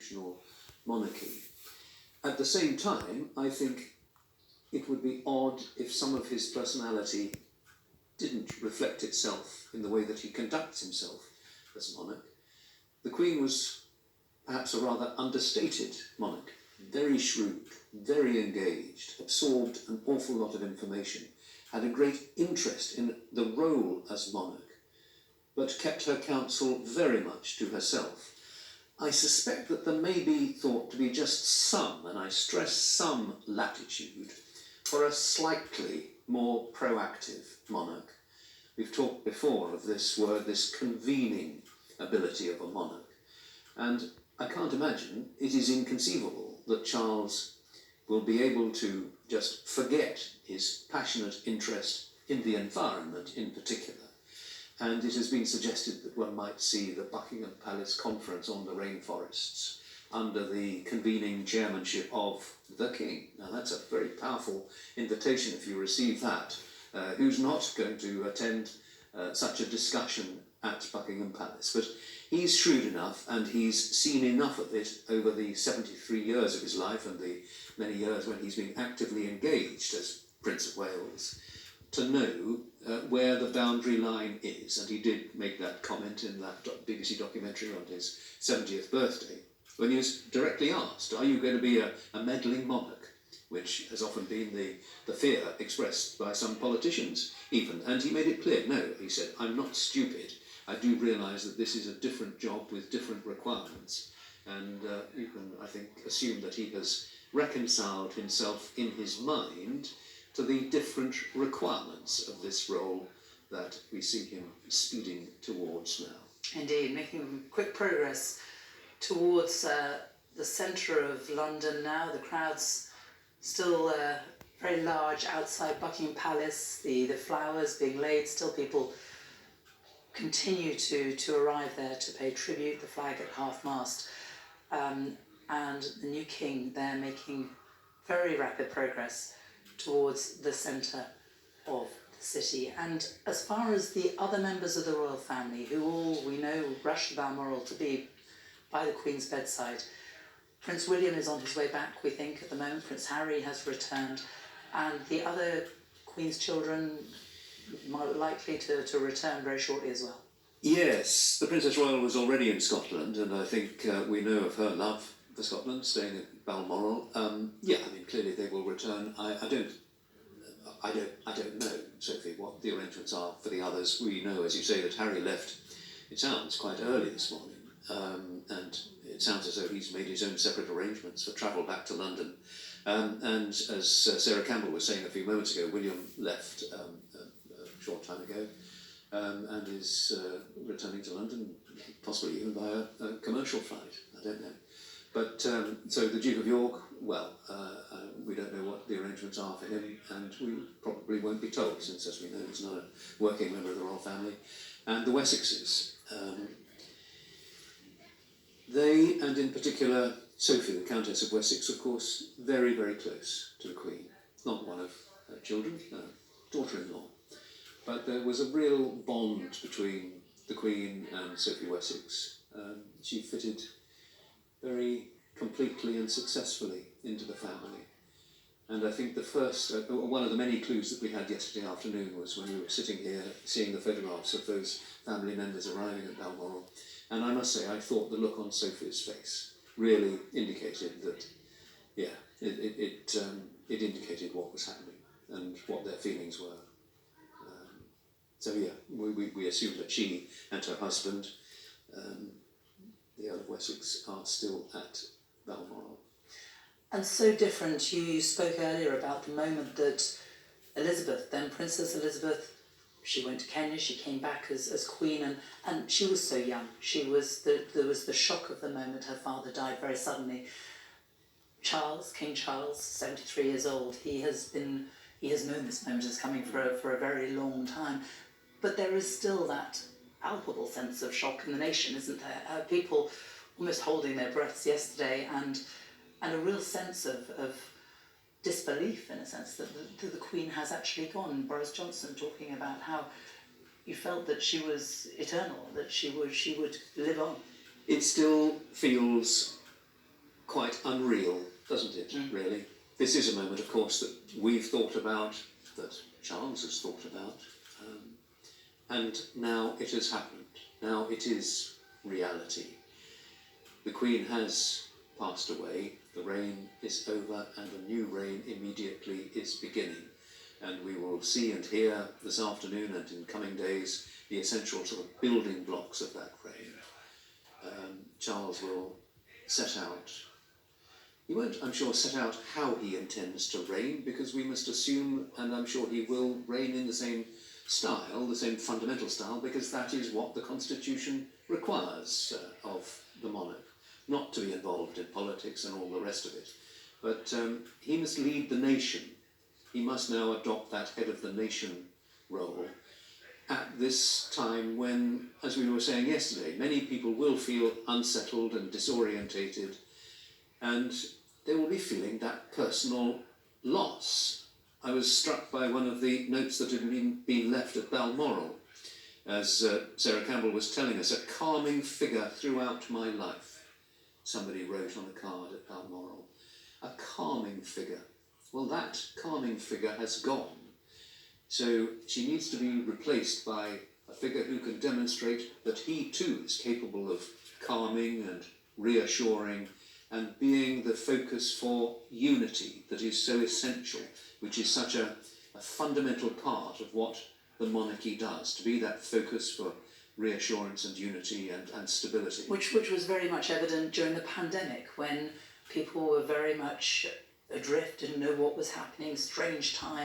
constitutional monarchy. At the same time, I think it would be odd if some of his personality didn't reflect itself in the way that he conducts himself as monarch. The Queen was perhaps a rather understated monarch, very shrewd, very engaged, absorbed an awful lot of information, had a great interest in the role as monarch, but kept her counsel very much to herself. I suspect that there may be thought to be just some, and I stress some, latitude for a slightly more proactive monarch. We've talked before of this word, this convening ability of a monarch. And I can't imagine it is inconceivable that Charles will be able to just forget his passionate interest in the environment in particular. And it has been suggested that one might see the Buckingham Palace Conference on the Rainforests under the convening chairmanship of the King. Now that's a very powerful invitation if you receive that. Who's not going to attend such a discussion at Buckingham Palace? But he's shrewd enough and he's seen enough of it over the 73 years of his life and the many years when he's been actively engaged as Prince of Wales to know where the boundary line is. And he did make that comment in that BBC documentary on his 70th birthday when he was directly asked, are you going to be a meddling monarch? Which has often been the fear expressed by some politicians even. And he made it clear, no, he said, I'm not stupid. I do realise that this is a different job with different requirements. And you can, I think, assume that he has reconciled himself in his mind to the different requirements of this role that we see him speeding towards now. Indeed, making quick progress towards the centre of London now. The crowd's still very large outside Buckingham Palace, the flowers being laid, still people continue to arrive there to pay tribute, the flag at half-mast. And the new king there making very rapid progress towards the centre of the city. And as far as the other members of the royal family, who all we know rush to Balmoral to be by the Queen's bedside, Prince William is on his way back, we think, at the moment. Prince Harry has returned, and the other Queen's children are likely to return very shortly as well. Yes, the Princess Royal was already in Scotland, and I think we know of her love for Scotland, staying at Balmoral. Yeah, I mean, clearly they will return. I don't know, Sophie, what the arrangements are for the others. We know, as you say, that Harry left, it sounds, quite early this morning, and it sounds as though he's made his own separate arrangements for travel back to London. And as Sarah Campbell was saying a few moments ago, William left a short time ago and is returning to London, possibly even by a commercial flight, I don't know. But so the Duke of York, well, we don't know what the arrangements are for him, and we probably won't be told, since, as we know, he's not a working member of the royal family. And the Wessexes, they, and in particular Sophie, the Countess of Wessex, of course, very, very close to the Queen. Not one of her children, daughter-in-law. But there was a real bond between the Queen and Sophie Wessex. She fitted very completely and successfully into the family. And I think the first, one of the many clues that we had yesterday afternoon was when we were sitting here seeing the photographs of those family members arriving at Balmoral. And I must say, I thought the look on Sophie's face really indicated that, yeah, it indicated what was happening and what their feelings were. So yeah, we assume that she and her husband, the Earl of Wessex, are still at Balmoral. And so different. You spoke earlier about the moment that Elizabeth, then Princess Elizabeth, she went to Kenya, she came back as Queen, and she was so young. There was the shock of the moment. Her father died very suddenly. Charles, King Charles, 73 years old, he has known this moment as coming for a very long time. But there is still that palpable sense of shock in the nation, isn't there? People almost holding their breaths yesterday, and a real sense of disbelief, in a sense, that the Queen has actually gone. Boris Johnson talking about how you felt that she was eternal, that she would live on. It still feels quite unreal, doesn't it, really? This is a moment, of course, that we've thought about, that Charles has thought about, and now it has happened. Now it is reality. The Queen has passed away, the reign is over, and a new reign immediately is beginning. And we will see and hear this afternoon and in coming days the essential sort of building blocks of that reign. Charles will set out. He won't, I'm sure, set out how he intends to reign, because we must assume, and I'm sure he will reign in the same style, the same fundamental style, because that is what the Constitution requires of the monarch. Not to be involved in politics and all the rest of it, but he must lead the nation. He must now adopt that head of the nation role at this time when, as we were saying yesterday, many people will feel unsettled and disorientated, and they will be feeling that personal loss. I was struck by one of the notes that had been left at Balmoral, as Sarah Campbell was telling us, a calming figure throughout my life. Somebody wrote on a card at Balmoral, a calming figure. Well, that calming figure has gone. So she needs to be replaced by a figure who can demonstrate that he too is capable of calming and reassuring and being the focus for unity that is so essential, which is such a fundamental part of what the monarchy does, to be that focus for reassurance and unity and stability. Which was very much evident during the pandemic, when people were very much adrift, didn't know what was happening, strange times.